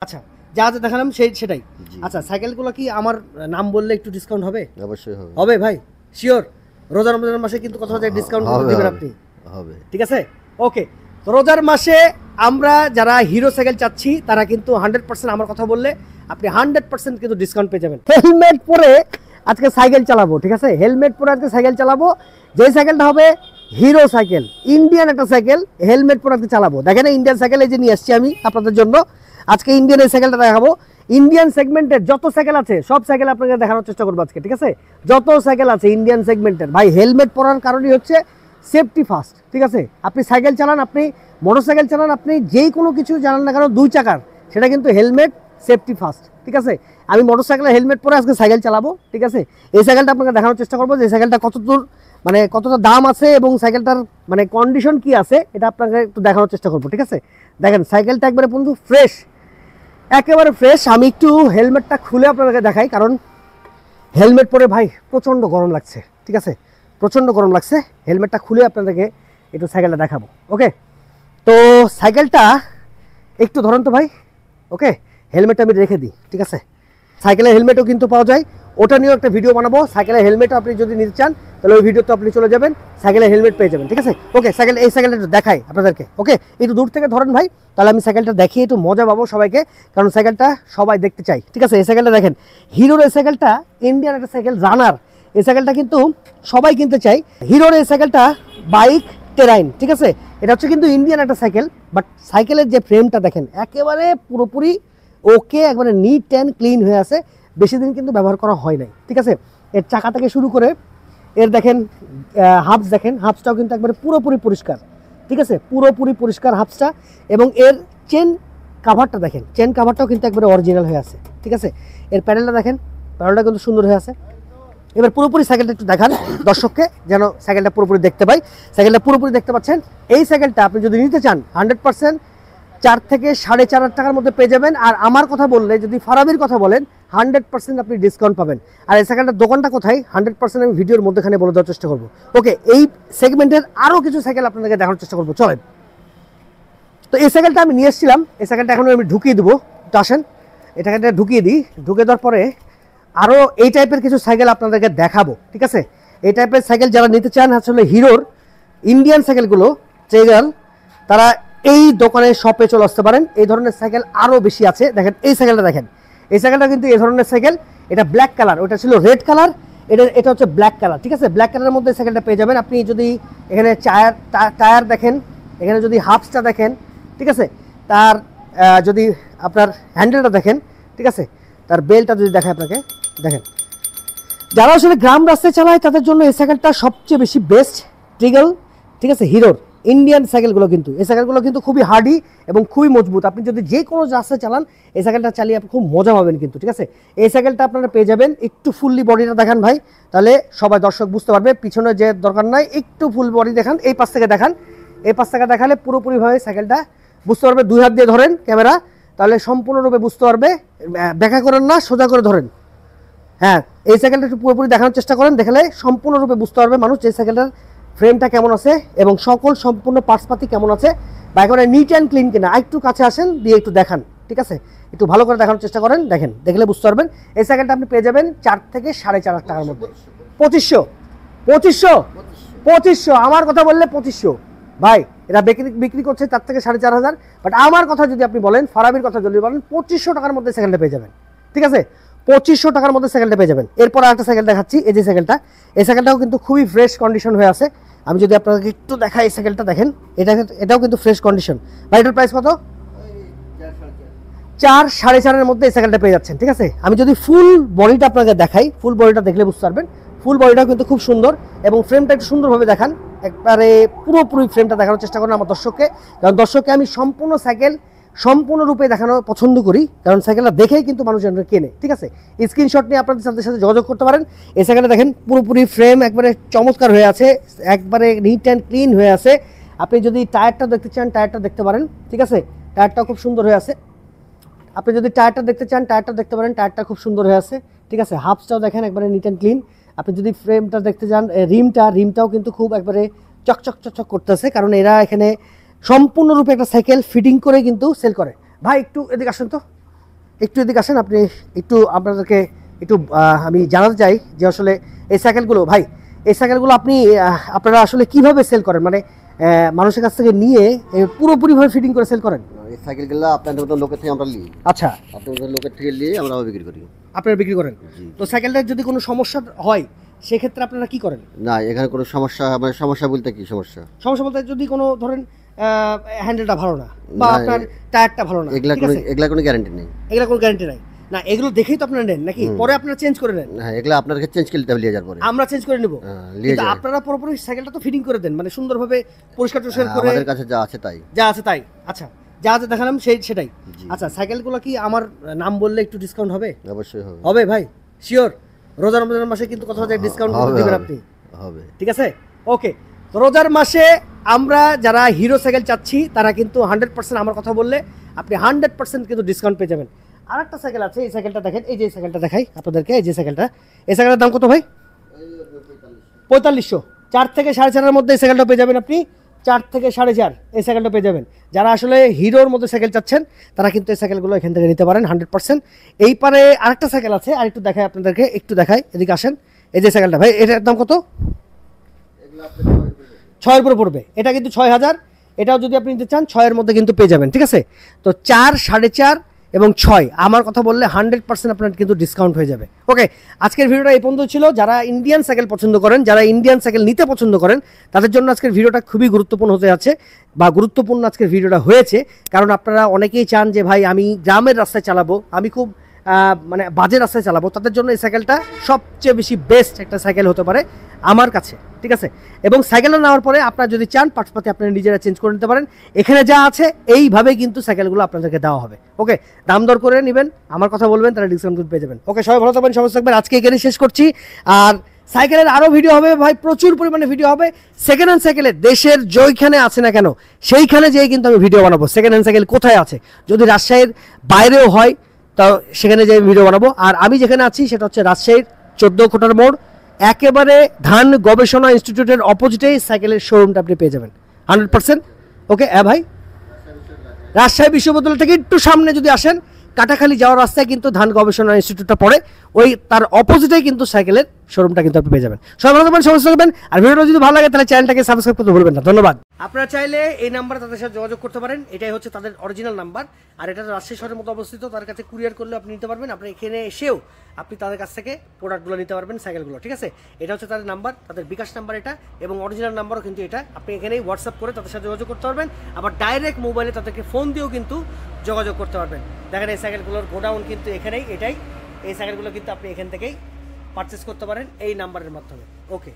আচ্ছা, যা যা দেখালাম সেটাই। আচ্ছা, সাইকেলগুলো কি আমার নাম বললে একটু ডিসকাউন্ট হবে? অবশ্যই হবে। হবে ভাই? শিওর? রমজান মাসে কিন্তু কোথাও যায় ডিসকাউন্ট দিবেন আপনি? হবে। ঠিক আছে? ওকে। তো রোজার মাসে আমরা যারা হিরো সাইকেল চাচ্ছি তারা কিন্তু 100% আমার কথা বললে আপনি 100% কিন্তু ডিসকাউন্ট পেয়ে যাবেন। হেলমেট পরে আজকে সাইকেল চালাবো, ঠিক আছে? হেলমেট পরে আজকে সাইকেল চালাবো। যে সাইকেলটা হবে হিরো সাইকেল, ইন্ডিয়ান একটা সাইকেল, হেলমেট পরে আজকে চালাবো। দেখেন ইন্ডিয়ান সাইকেল এই যে নিয়ে আসছি আমি আপনাদের জন্য। আজকে ইন্ডিয়ান এই সাইকেলটা দেখাবো। ইন্ডিয়ান সেগমেন্টের যত সাইকেল আছে সব সাইকেল আপনাকে দেখানোর চেষ্টা করবো আজকে, ঠিক আছে? যত সাইকেল আছে ইন্ডিয়ান সেগমেন্টের, ভাই হেলমেট পরার কারণই হচ্ছে সেফটি ফার্স্ট, ঠিক আছে? আপনি সাইকেল চালান, আপনি মোটরসাইকেল চালান, আপনি যেই কোনো কিছু জানান না কেন দুই চাকার, সেটা কিন্তু হেলমেট সেফটি ফার্স্ট, ঠিক আছে? আমি মোটরসাইকেলে হেলমেট পরে আজকে সাইকেল চালাবো, ঠিক আছে? এই সাইকেলটা আপনাকে দেখানোর চেষ্টা করবো যে সাইকেলটা কতদূর মানে কতটা দাম আছে এবং সাইকেলটার মানে কন্ডিশন কি আছে এটা আপনাকে একটু দেখানোর চেষ্টা করবো, ঠিক আছে? দেখেন সাইকেলটা একবারে বন্ধু ফ্রেশ, একেবারে ফ্রেশ। আমি একটু হেলমেটটা খুলে আপনাদেরকে দেখাই, কারণ হেলমেট পরে ভাই প্রচণ্ড গরম লাগছে, ঠিক আছে? প্রচণ্ড গরম লাগছে। হেলমেটটা খুলে আপনাদেরকে একটু সাইকেলটা দেখাবো। ওকে, তো সাইকেলটা একটু ধরেন তো ভাই। ওকে, হেলমেটটা আমি রেখে দিই, ঠিক আছে? সাইকেলের হেলমেটও কিন্তু পাওয়া যায়, ওটা নিয়েও একটা ভিডিও বানাবো। সাইকেলের হেলমেটও আপনি যদি নিতে চান তাহলে ওই ভিডিওতে আপনি চলে যাবেন, সাইকেলের হেলমেট পেয়ে যাবেন, ঠিক আছে? ওকে, এই সাইকেলটা একটু দেখাই আপনাদেরকে। ওকে, একটু দূর থেকে ধরেন ভাই, তাহলে আমি সাইকেলটা দেখিয়ে একটু মজা পাবো সবাইকে, কারণ সাইকেলটা সবাই দেখতে চাই, ঠিক আছে? এই সাইকেলটা দেখেন, হিরোর এই সাইকেলটা ইন্ডিয়ান একটা সাইকেল, রানার। এই সাইকেলটা কিন্তু সবাই কিনতে চাই। হিরোর এই সাইকেলটা বাইক টেরাইন, ঠিক আছে? এটা হচ্ছে কিন্তু ইন্ডিয়ান একটা সাইকেল, বাট সাইকেলের যে ফ্রেমটা দেখেন একেবারে পুরোপুরি ওকে, একবারে নিট অ্যান্ড ক্লিন হয়ে আছে। বেশি দিন কিন্তু ব্যবহার করা হয় নাই, ঠিক আছে? এর চাকা থেকে শুরু করে এর দেখেন হাবস, দেখেন হাবসটাও কিন্তু একবারে পুরোপুরি পরিষ্কার, ঠিক আছে? পুরোপুরি পরিষ্কার হাবসটা। এবং এর চেন কাভারটা দেখেন, চেন কাভারটাও কিন্তু একবারে অরিজিনাল হয়ে আছে, ঠিক আছে? এর প্যাডেলটা দেখেন, প্যাডেলটা কিন্তু সুন্দর হয়ে আছে। এবার পুরোপুরি সাইকেলটা একটু দেখান দর্শককে, যেন সাইকেলটা পুরোপুরি দেখতে পাই। সাইকেলটা পুরোপুরি দেখতে পাচ্ছেন। এই সাইকেলটা আপনি যদি নিতে চান 100% 4 থেকে 4.5 টাকার মধ্যে পেয়ে যাবেন। আর আমার কথা বললে, যদি ফারাবির কথা বলেন, 100% আপনি ডিসকাউন্ট পাবেন। আর এই সাইকেলটার দোকানটা কোথায় 100% আমি ভিডিওর মধ্যেখানে বলে দেওয়ার চেষ্টা করবো। ওকে, এই সেগমেন্টের আরও কিছু সাইকেল আপনাদেরকে দেখানোর চেষ্টা করবো, চলেন। তো এই সাইকেলটা আমি নিয়ে এসেছিলাম, এই সাইকেলটা এখন আমি ঢুকিয়ে দেবো। তো আসেন এটাকে ঢুকিয়ে দিই। ঢুকিয়ে দেওয়ার পরে আরও এই টাইপের কিছু সাইকেল আপনাদেরকে দেখাবো, ঠিক আছে? এই টাইপের সাইকেল যারা নিতে চান আসলে হিরোর ইন্ডিয়ান সাইকেলগুলো ট্রেগার, তারা এই দোকানে শপে চলে আসতে পারেন। এই ধরনের সাইকেল আরও বেশি আছে। দেখেন এই সাইকেলটা, দেখেন এই সাইকেলটা কিন্তু এই ধরনের সাইকেল। এটা ব্ল্যাক কালার, ওটা ছিল রেড কালার, এটা হচ্ছে ব্ল্যাক কালার, ঠিক আছে? ব্ল্যাক কালারের মধ্যে সাইকেলটা পেয়ে যাবেন। আপনি যদি এখানে টায়ার দেখেন, এখানে যদি হাফসটা দেখেন, ঠিক আছে? তার যদি আপনার হ্যান্ডেলটা দেখেন, ঠিক আছে? তার বেলটা যদি দেখায় আপনাকে, দেখেন যারা আসলে গ্রাম রাস্তায় চালায় তাদের জন্য এই সাইকেলটা সবচেয়ে বেশি বেস্ট ট্রিগল, ঠিক আছে? হিরোর ইন্ডিয়ান সাইকেলগুলো কিন্তু, এই সাইকেলগুলো কিন্তু খুবই হার্ডি এবং খুবই মজবুত। আপনি যদি যে কোনো রাস্তায় চালান এই সাইকেলটা চালিয়ে আপনি খুব মজা পাবেন কিন্তু, ঠিক আছে? এই সাইকেলটা আপনারা পেয়ে যাবেন। একটু ফুললি বডিটা দেখান ভাই, তাহলে সবাই দর্শক বুঝতে পারবে। পিছনে যে দরকার নাই, একটু ফুল বডি দেখান, এই পাশ থেকে দেখান। এই পাশ থেকে দেখালে পুরোপুরিভাবে সাইকেলটা বুঝতে পারবে। 2 হাত দিয়ে ধরেন ক্যামেরা, তাহলে সম্পূর্ণরূপে বুঝতে পারবে। ব্যাখ্যা করেন না, সোজা করে ধরেন। হ্যাঁ, এই সাইকেলটা একটু পুরোপুরি দেখানোর চেষ্টা করেন, দেখালে সম্পূর্ণরূপে বুঝতে পারবে মানুষ যে সাইকেলটার ফ্রেমটা কেমন আছে এবং সম্পূর্ণ পার্টসপাতি কেমন আছে, বা একেবারে নিট অ্যান্ড ক্লিন কিনা। একটু কাছে আসেন, দিয়ে একটু দেখান, ঠিক আছে? একটু ভালো করে দেখানোর চেষ্টা করেন, দেখেন, দেখলে বুঝতে পারবেন। এই সাইকেলটা আপনি পেয়ে যাবেন 4 থেকে 4.5 টাকার মধ্যে। 2500 আমার কথা বললে 2500 ভাই, এটা বিক্রি করছে 4 থেকে 4.5 বাট আমার কথা যদি আপনি বলেন, ফারাবির কথা যদি বলেন, 2500 টাকার মধ্যে সাইকেলটা পেয়ে যাবেন, ঠিক আছে? 2500 টাকার মধ্যে সাইকেলটা পেয়ে যাবেন। এরপর আরেকটা সাইকেল দেখাচ্ছি, এই যে সাইকেলটা, এই সাইকেলটাও কিন্তু খুবই ফ্রেশ কন্ডিশন হয়ে আছে। আমি যদি আপনাকে একটু দেখাই, এই সাইকেলটা দেখেন, এটাও কিন্তু ফ্রেশ কন্ডিশন। ভাই এটার প্রাইস কত? 4 4.5 মধ্যে এই সাইকেলটা পেয়ে যাচ্ছেন, ঠিক আছে? আমি যদি ফুল বডিটা আপনাকে দেখাই, ফুল বডিটা দেখলে বুঝতে পারবেন। ফুল বডিটাও কিন্তু খুব সুন্দর এবং ফ্রেমটা একটু সুন্দরভাবে দেখান, একবারে পুরোপুরি ফ্রেমটা দেখানোর চেষ্টা করেন আমার দর্শককে। কারণ দর্শককে আমি সম্পূর্ণ সাইকেল সম্পূর্ণরূপে দেখানো পছন্দ করি, কারণ সাইকেলটা দেখেই কিন্তু মানুষ কেনে, ঠিক আছে? স্ক্রিনশট নিয়ে আপনাদের সাথে যোগাযোগ করতে পারেন। এই সাইকেলটা দেখেন পুরোপুরি ফ্রেম একবারে চমৎকার হয়ে আছে, একবারে নিট অ্যান্ড ক্লিন হয়ে আছে। আপনি যদি টায়ারটা দেখতে চান টায়ারটা দেখতে পারেন, ঠিক আছে? টায়ারটাও খুব সুন্দর হয়ে আছে। আপনি যদি টায়ারটা দেখতে চান টায়ারটা দেখতে পারেন, টায়ারটা খুব সুন্দর হয়ে আছে, ঠিক আছে? হাফসটাও দেখেন একবারে নিট অ্যান্ড ক্লিন। আপনি যদি ফ্রেমটা দেখতে চান, রিমটাও কিন্তু খুব একবারে চকচক করতেছে, কারণ এরা এখানে সম্পূর্ণরূপে একটা সাইকেল ফিটিং করে কিন্তু সেল করে। ভাই একটু এদিকে আসেন তো, একটু এদিকে আসেন, আপনি একটু আপনাদেরকে একটু আমি জানাতে চাই যে আসলে এই সাইকেলগুলো ভাই, এই সাইকেলগুলো আপনি আপনারা আসলে কিভাবে সেল করেন, মানে মানুষের কাছ থেকে নিয়ে পুরোপুরিভাবে ফিটিং করে সেল করেন? এই সাইকেলগুলো আপনাদের মতো লোকের থেকে আমরা নিই। আচ্ছা, আপনাদের লোকের থেকে নিয়ে আমরা বিক্রি করি। আপনারা বিক্রি করেন? তো সাইকেলটার যদি কোনো সমস্যা হয় সেক্ষেত্রে আপনারা কি করেন? না, এখানে কোনো সমস্যা, মানে সমস্যা বলতে কি সমস্যা? সমস্যা বলতে যদি কোনো ধরেন হ্যান্ডেলটা ভালো না বা আপনার টায়ারটা ভালো না, এগুলা কোনো গ্যারান্টি নেই। এগুলা কোনো গ্যারান্টি নাই না, এগুলো দেখেই তো আপনারা নেন নাকি? পরে আপনারা চেঞ্জ করে নেন? হ্যাঁ, এগুলা আপনাকে চেঞ্জ করতে হবে, নিয়ে যাওয়ার পরে আমরা চেঞ্জ করে নেব। কিন্তু আপনারা পুরোপুরি সাইকেলটা তো ফিটিং করে দেন, মানে সুন্দরভাবে পরিষ্কার টরিষ্কার করে। আমাদের কাছে যা আছে তাই। যা আছে তাই? আচ্ছা, যা আছে দেখালাম সেটাই। আচ্ছা, সাইকেলগুলো কি আমার নাম বললে একটু ডিসকাউন্ট হবে? অবশ্যই হবে। হবে ভাই, শিওর? রোজার রমজানের মাসে কিন্তু কথা যায় ডিসকাউন্ট দিবেন আপনি? হবে, ঠিক আছে, ওকে। তো রোজার মাসে আমরা যারা হিরো সাইকেল চাচ্ছি তারা কিন্তু 100% আমার কথা বললে আপনি 100% কিন্তু ডিসকাউন্ট পেয়ে যাবেন। আর একটা সাইকেল আছে, এই সাইকেলটা দেখেন, এই যে সাইকেলটা দেখাই আপনাদেরকে, এই যে সাইকেলটা, এই সাইকেলটার দাম কত ভাই? 4500। 4 থেকে 4.5 মধ্যে এই সাইকেলটা পেয়ে যাবেন আপনি। 4 থেকে 4.5 এই সাইকেলটা পেয়ে যাবেন। যারা আসলে হিরোর মধ্যে সাইকেল চাচ্ছেন তারা কিন্তু এই সাইকেলগুলো এখান থেকে নিতে পারেন 100%। এই পারে আরেকটা সাইকেল আছে, আর একটু দেখাই আপনাদেরকে, একটু দেখাই, এদিকে আসেন। এই যে সাইকেলটা ভাই, এটার দাম কত? 6 উপরে পড়বে। এটা কিন্তু 6000। এটাও যদি আপনি নিতে চান 6 মধ্যে কিন্তু পেয়ে যাবেন, ঠিক আছে? তো 4, 4.5 এবং 6 আমার কথা বললে 100% আপনার কিন্তু ডিসকাউন্ট হয়ে যাবে। ওকে, আজকের ভিডিওটা এই পর্যন্ত ছিল। যারা ইন্ডিয়ান সাইকেল পছন্দ করেন, যারা ইন্ডিয়ান সাইকেল নিতে পছন্দ করেন, তাদের জন্য আজকের ভিডিওটা খুবই গুরুত্বপূর্ণ হতে যাচ্ছে, বা গুরুত্বপূর্ণ আজকের ভিডিওটা হয়েছে। কারণ আপনারা অনেকেই চান যে ভাই আমি গ্রামের রাস্তায় চালাবো, আমি খুব মানে বাজে রাস্তায় চালাবো, তাদের জন্য এই সাইকেলটা সবচেয়ে বেশি বেস্ট একটা সাইকেল হতে পারে আমার কাছে, ঠিক আছে? এবং সাইকেলটা নেওয়ার পরে আপনারা যদি চান পার্টসপাতি আপনারা নিজেরা চেঞ্জ করে নিতে পারেন। এখানে যা আছে এইভাবে কিন্তু সাইকেলগুলো আপনাদেরকে দেওয়া হবে। ওকে, দাম দর করে নেবেন, আমার কথা বলবেন, তারা ডিসকাউন্ট পেয়ে যাবেন। ওকে, সবাই ভালো থাকবেন, সবাই থাকবেন। আজকে এখানে শেষ করছি। আর সাইকেলের আরও ভিডিও হবে ভাই, প্রচুর পরিমাণে ভিডিও হবে। সেকেন্ড হ্যান্ড সাইকেলের দেশের যেইখানে আছে না কেন সেইখানে যেয়ে কিন্তু আমি ভিডিও বানাবো। সেকেন্ড হ্যান্ড সাইকেল কোথায় আছে, যদি রাজশাহীর বাইরেও হয় তো সেখানে যে ভিডিও বানাবো। আর আমি যেখানে আছি সেটা হচ্ছে রাজশাহীর 14 কোটার মোড়, একেবারে ধান গবেষণা ইনস্টিটিউটের অপোজিটেই সাইকেলের শোরুমটা আপনি পেয়ে যাবেন 100%। ওকে ভাই, রাজশাহী বিশ্ববিদ্যালয় থেকে একটু সামনে যদি আসেন, কাটাখালী যাওয়ার রাস্তায় কিন্তু ধান গবেষণা ইনস্টিটিউটটা পড়ে, ওই তার অপোজিটেই কিন্তু সাইকেলের শোরুমটা কিন্তু আপনি পেয়ে যাবেন। সবাই ভালো থাকবেন, সবাই থাকবেন। আর ভিডিওটা যদি ভালো লাগে তাহলে চ্যানেলটাকে সাবস্ক্রাইব করতে ভুলবেন না। ধন্যবাদ। আপনারা চাইলে এই নাম্বারে তাদের সাথে যোগাযোগ করতে পারেন, এটাই হচ্ছে তাদের অরিজিনাল নাম্বার। আর এটা রাজশাহী শহরের মতো অবস্থিত, তার কাছে কুরিয়ার করলে আপনি নিতে পারবেন। আপনি এখানে এসেও আপনি তাদের কাছ থেকে প্রোডাক্টগুলো নিতে পারবেন, সাইকেলগুলো, ঠিক আছে? এটা হচ্ছে তাদের নাম্বার, তাদের বিকাশ নাম্বার এটা, এবং অরিজিনাল নাম্বারও কিন্তু এটা। আপনি এখানেই হোয়াটসঅ্যাপ করে তাদের সাথে যোগাযোগ করতে পারবেন, আবার ডাইরেক্ট মোবাইলে তাদেরকে ফোন দিয়েও কিন্তু যোগাযোগ করতে পারবেন। দেখেন এই সাইকেলগুলোর গোডাউন কিন্তু এখানেই, এটাই। এই সাইকেলগুলো কিন্তু আপনি এখান থেকেই পারচেস করতে পারেন এই নাম্বারের মাধ্যমে। ওকে।